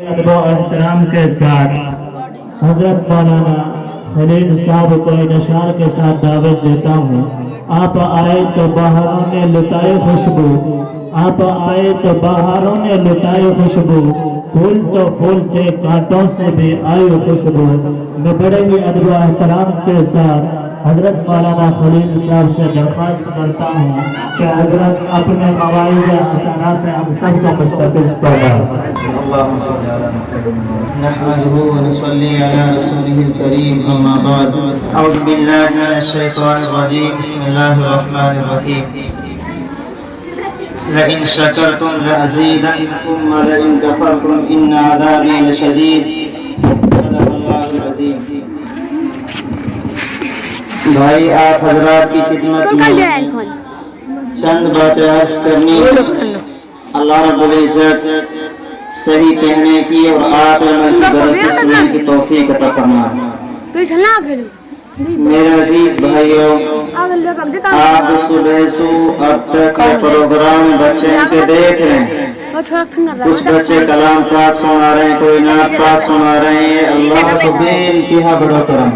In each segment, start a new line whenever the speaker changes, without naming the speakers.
ادب و احترام کے ساتھ حضرت مولانا خلیل صاحب کو نشان کے ساتھ دعوت دیتا ہوں. آپ آئے تو بہاروں نے لٹائے خوشبو، آپ آئے تو بہاروں نے لٹائے خوشبو، پھول تو پھول تھے کانٹوں سے بھی آئی خوشبو. میں بڑے ہی ادب و احترام کے ساتھ حضرت مولانا خلیل صاحب سے درخواست کرتا ہوں کہ حضرت اپنے مواعظ حسنہ سے ہم سب کو مستفیض فرمائیں.
اللهم صل على محمد نحمده ونصلي على رسوله الكريم اما بعد اعوذ بالله من الشيطان الرجيم بسم الله الرحمن الرحيم لئن شكرتم لأزيدنكم ولئن كفرتم ان عذابي لشديد صدق الله العظيم. بھائی آپ حضرات کی خدمت میں چند باتیں عرض کرنی. اللہ رب العزت صحیح کہنے کی اور آپ عمل کی غرض سے سننے کی توفیق عطا فرمائے. میرے عزیز بھائیوں، آپ صبح سے اب تک پروگرام بچے کے دیکھ رہے ہیں. کچھ بچے کلام پاک سنا رہے ہیں، کوئی نعت پاک سنا رہے ہیں. اللہ کو بے انتہا بڑا کرم.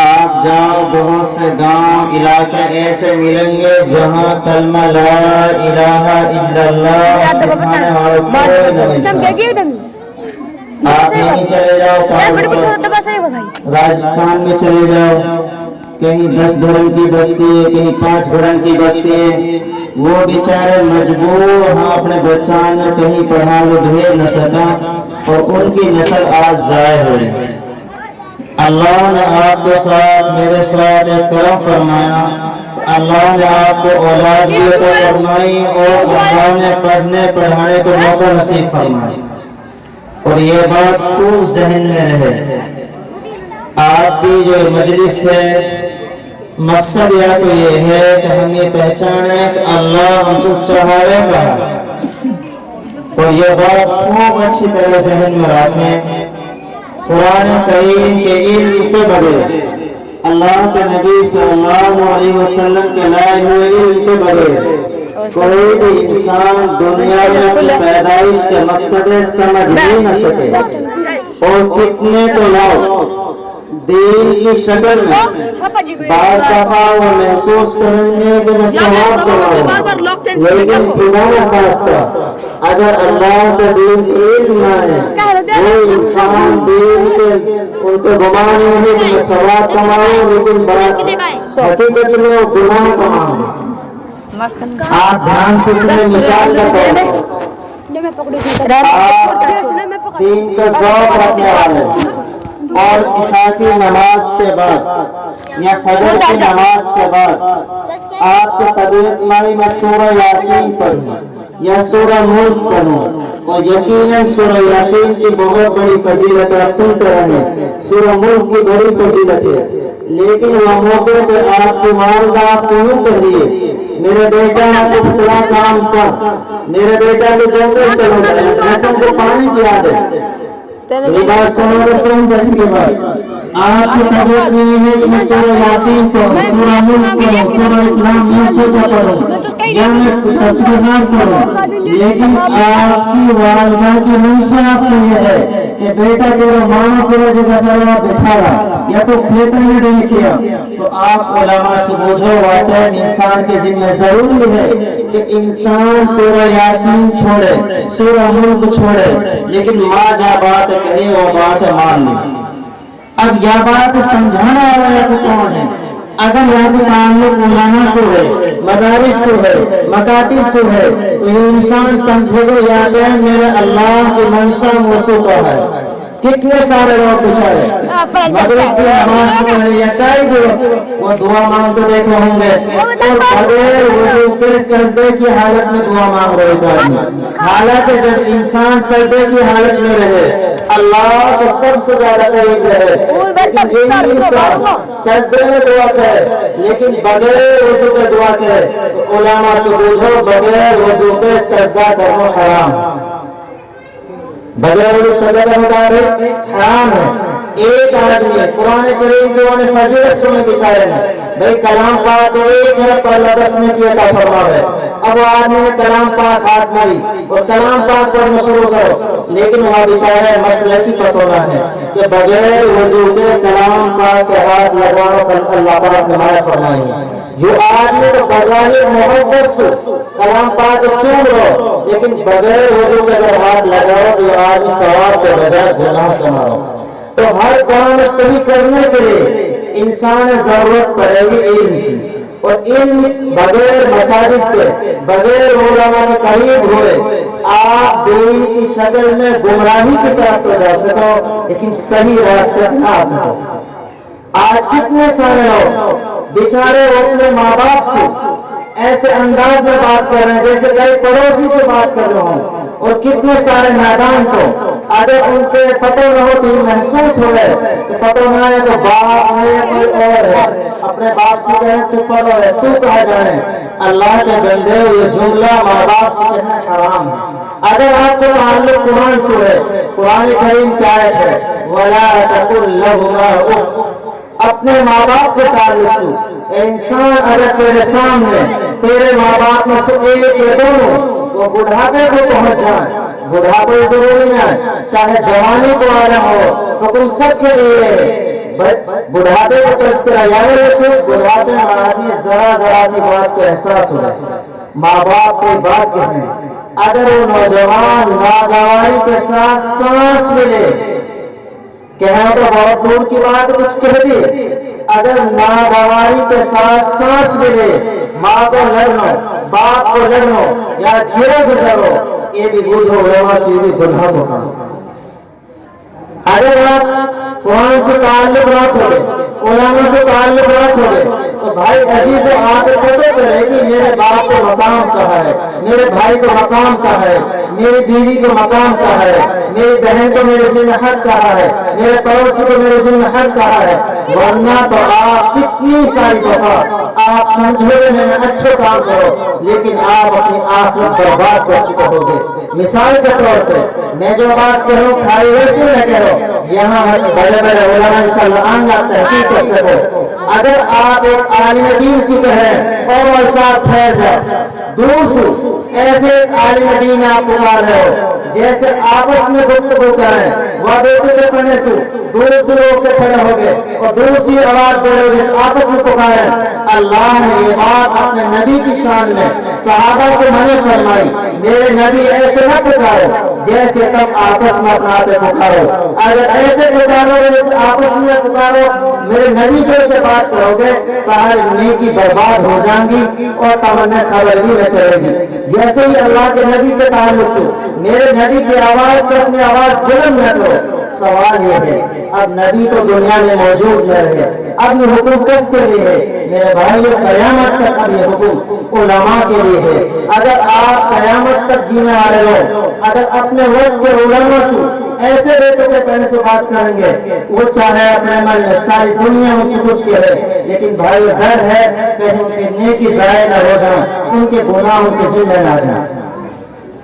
آپ جاؤ، بہت سے گاؤں علاقے ایسے ملیں گے جہاں کلمہ لا الہ الا اللہ سکھانے والے کوئی نہیں. آپ یہیں چلے جاؤ، راجستھان میں چلے جاؤ، کہیں 10 گھروں کی بستی ہے، کہیں 5 گھروں کی بستی ہے. وہ بیچارے مجبور وہاں اپنے بچان میں کہیں پڑھانے بھیج نہ سکا اور ان کی نسل آج ضائع ہو رہی. اللہ نے آپ کے ساتھ میرے ساتھ ایک کرم فرمایا. اللہ نے آپ کو اولاد بھی عطا فرمائی اور اللہ نے پڑھنے پڑھانے کو موقع نصیب فرمائی. اور یہ بات خوب ذہن میں رہے. آپ کی جو مجلس ہے مقصد یا تو یہ ہے کہ ہم یہ پہچانیں کہ اللہ ہم سے چاہے گا، اور یہ بات خوب اچھی طرح ذہن میں رکھیں. قرآن کریم کے علم کے بغیر، اللہ کے نبی صلی اللہ علیہ وسلم کے لائے ہوئے علم کے بغیر کوئی بھی انسان دنیا میں اپنی پیدائش کے مقصد سمجھ نہیں نہ سکے. اور کتنے تو لوگ دین کی شکل میں بعض دفعہ وہ محسوس کریں گے کہ میں ثواب کروں، لیکن خدا نخواستہ اگر اللہ کے دین کی علم نہ ہے وہ انسان دین کے ان کو گمان نہیں ہے کہ میں ثواب کماؤں، لیکن حقیقت میں وہ گناہ کماؤں. آپ دھیان سے سنیں. مثال کا طور آپ دین کا ذوق رکھنے والے اور عشاء کی نماز کے بعد یا فجر کی نماز کے بعد آپ کے طبیعت میں سورہ یاسین پڑھیں یا سورہ ملک پڑھیں، اور یقیناً سورہ یاسین کی بہت بڑی فضیلت آپ سنتے رہیں، سورہ ملک کی بڑی فضیلت ہے. لیکن وہ موقع پہ آپ کی والدہ آپ سے یوں کہیے میرے بیٹا تو پورا کام کر، میرے بیٹا تو جنگل چلو جائے، ایسا کو پانی پیا دے. یہ بات سنو رسول بیٹھ کے بعد آپ کی طبیعت میں یہ ہے کہ میں سورہ یاسین پڑھوں، سورہ ملک پڑھوں، سورہ اقلام یوسف پڑھوں یا میں تسبیحات پڑھوں، لیکن آپ کی والدہ کی منشا آپ سے یہ ہے کہ بیٹا تیرا ماں پورا جگہ سروا بٹھا رہا یا تو کھیتوں میں نہیں کیا. تو آپ علماء سے بوجھو واقعہ انسان کے ذمہ ضروری ہے کہ انسان سورہ یاسین چھوڑے، سورہ ملک چھوڑے، لیکن ماں جا بات کہے وہ بات مان لے. اب یہ بات سمجھانا والا کو کون ہے؟ اگر یہاں کے تعلق علماء سے ہے، مدارس سے ہے، مکاتب سے ہے، تو یہ انسان سمجھے گا یاد ہے میرے اللہ کی منشا موسوقہ ہے. کتنے سارے لوگ بیچارے مغرب کی نماز پڑھے یا کئی گروہ وہ دعا مانگتے دیکھے ہوں گے اور بغیر وضو کے سجدے کی حالت میں دعا مانگ رہے ہیں. حالانکہ جب انسان سجدے کی حالت میں رہے اللہ کو سب سے زیادہ قریب رہے، لیکن یہی انسان سجدے میں دعا کرے لیکن بغیر وضو کے دعا کرے تو علماء سے پوچھو بغیر وضو کے سجدہ کرنا حرام، بغیر وضو سجدہ کرنا حرام ہے. ایک آدمی قرآن کریم کے انہیں فضیلت سنے بچارے ہیں بھئی کلام پاک ایک ہے پر اللہ بس نے کیا تھا فرماوے اب وہ آدمی نے کلام پاک ہاتھ مری اور کلام پاک پڑھنا شروع کرو لیکن وہاں بچارے مسئلہ کی پتہ نہ ہے کہ بغیر وضو کے کلام پاک کے ہاتھ لگاؤ اللہ پاک نے مانا فرمائی جو آدمی تو بظاہر محبت سے کلام پاک چوم رہو لیکن بغیر وضو کے اگر ہاتھ لگاؤ تو آدمی ثواب کے بجائے گناہ کما رہو تو ہر کام صحیح کرنے کے لیے انسان ضرورت پڑے گی علم کی اور علم بغیر مساجد کے بغیر علماء کے قریب ہوئے آپ دین کی شکل میں گمراہی کی طرف تو جا سکو لیکن صحیح راستے نہ آ سکو آج کتنے سارے لوگ بیچارے وہ اپنے ماں باپ سے ایسے انداز میں بات کر رہے ہیں جیسے کئی پڑوسی سے بات کر رہے ہوں اور کتنے سارے نادان تو اگر ان کے پتہ نہ ہوتی محسوس ہو گئے کہ پتہ نہ ہے تو باپ ہے یا کوئی اور ہے اپنے باپ سے کہیں تو پڑھو ہے تو کہا جائے اللہ کے بندے یہ جملہ ماں باپ سے کہنا حرام ہے اگر آپ کو تعلق قرآن سے ہے قرآن کریم کی آیت ہے وَلَا تَقُلْ لَهُمَا اُفٍّ اپنے ماں باپ کے تعلق سے انسان اگر تیرے سامنے تیرے ماں باپ میں سے ایک یا دونوں وہ بڑھاپے کو پہنچ جائیں بڑھاپے ضروری نہ ہے چاہے جوانی کو عالم ہو حکم سب کے لیے بڑھاپے کو تذکرہ یعنی رسول بڑھاپے میں آدمی ذرا سی بات کو احساس ہو ماں باپ کی بات کہیں اگر وہ نوجوان ناگواری کے ساتھ سانس ملے کہنا تو بہت دور کی بات کچھ کہہ دی اگر ناگواری کے ساتھ سانس ملے ماں کو لڑنا باپ کو لڑنا یا گرے گزرو یہ بھی بوجھو علماء سے بھی گناہ ہوگا اگر آپ قرآن سے تعلق رکھو گے علماء سے تعلق رکھو گے تو بھائی عزیز آپ کو پتہ چلے کہ میرے باپ کو مقام کہاں ہے میرے بھائی کو مقام کہاں ہے میری بیوی کو مقام کہاں ہے میری بہن کو میرے ذمہ حق کہاں ہے میرے پڑوسی کو میرے ذمہ حق کہاں ہے ورنہ تو آپ کتنی ساری دفعہ آپ سمجھو گے میں نے اچھے کام کرو لیکن آپ اپنی آخرت برباد کر چکے ہو گے مثال کے طور پہ میں جو بات کہہ رہا ہوں کھائی ویسے نہ کہہ رہا ہوں یہاں بڑے بڑے علماء انشاءاللہ آنگے آپ تحقیق کر سکو اگر آپ ایک عالم دین سے کہہ رہے ہیں اور صاحب ٹھہر جاؤ دور سے ایسے عالم دین آپ پکار رہے ہو جیسے آپس میں گفتگو کریں وہ بیٹے کے پڑھنے سے دور سے روک کے کھڑے ہو گئے اور دوسری آواز دے رہے جیسے آپس میں پکاریں اللہ نے یہ بات اپنے نبی کی شان میں صحابہ سے منع فرمائی میرے نبی ایسے نہ پکارو جیسے تم آپس میں اپنا پہ پکارو اگر ایسے پکارو جیسے آپس میں پکارو میرے نبی سے بات کرو گے تمہاری نیکی برباد ہو جائیں گی اور تمہیں خبر بھی نہ چلے گی جیسے ہی اللہ کے نبی کے تعلق سے میرے نبی کی آواز پر اپنی آواز بلند نہ کرو سوال یہ ہے اب نبی تو دنیا میں موجود نہ رہے اب یہ حکم کس کے لیے ہے میرے بھائیو قیامت تک اب یہ حکم علماء کے لیے ہے اگر آپ قیامت تک جینے والے ہو اگر اپنے وقت کے علماء سے ایسے بیٹوں کے پہنے سے بات کریں گے وہ چاہے اپنے من میں ساری دنیا میں سے کچھ کہے لیکن بھائی ڈر ہے کہ ان کی نیکی ضائع نہ ہو جائیں ان کے گناہ ان کے ذمہ نہ جائیں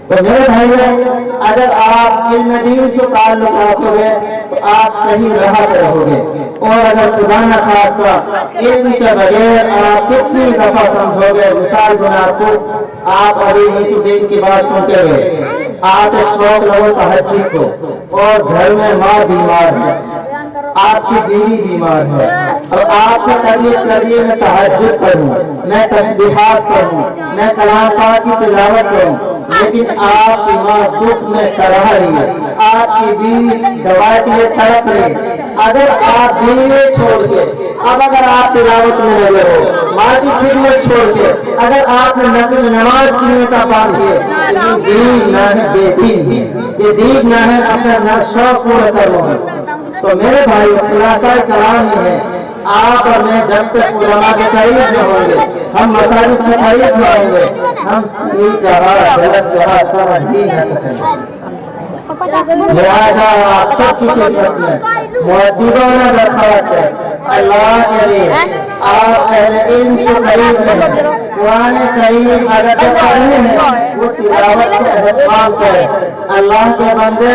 تو میرے بھائیو اگر آپ علم دین سے تعلق رکھو گے تو آپ صحیح راہ پہ رہو گے اور اگر خدا نہ خواستہ علم کے بغیر آپ کتنی دفعہ سمجھو گے مثال دوں آپ کو آپ ابھی عیسی الدین کی بات سنتے ہوئے آپ اس وقت لوگوں تہجد کو اور گھر میں ماں بیمار ہے آپ کی بیوی بیمار ہے اور آپ کی طبیعت کر لیے میں تہجد پڑھوں میں تسبیحات پڑھوں میں کلام پاک کی تلاوت کروں لیکن آپ کی ماں دکھ میں کرا رہی ہے آپ کی بیوی دوا کے لیے تڑپ رہی ہے اگر آپ بیوی چھوڑ کے اب اگر آپ تلاوت میں لگے ہو ماں کی خدمت چھوڑ کے اگر آپ نے نفل نماز کی نیت پائی ہے یہ دین نہ ہے بے دین ہے یہ دین نہ ہے اپنا شوق پورا کرنا ہے تو میرے بھائی خلاصہ کلام یہ ہے آپ اور میں جب تک علماء کے قریب نہ ہوں گے ہم مساجد سے قریب نہ ہوں گے ہم صحیح کہا غلط کہا سمجھ ہی نہ سکیں لہٰذا آپ سب کی خدمت میں مؤدبانہ درخواست ہے اللہ کے لیے آپ اہل علم سے قریب رہیں قرآن کریم اگر جو پڑھے ہیں وہ تلاوت کو اہتمام کریں اللہ کے بندے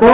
2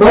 2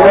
2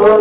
2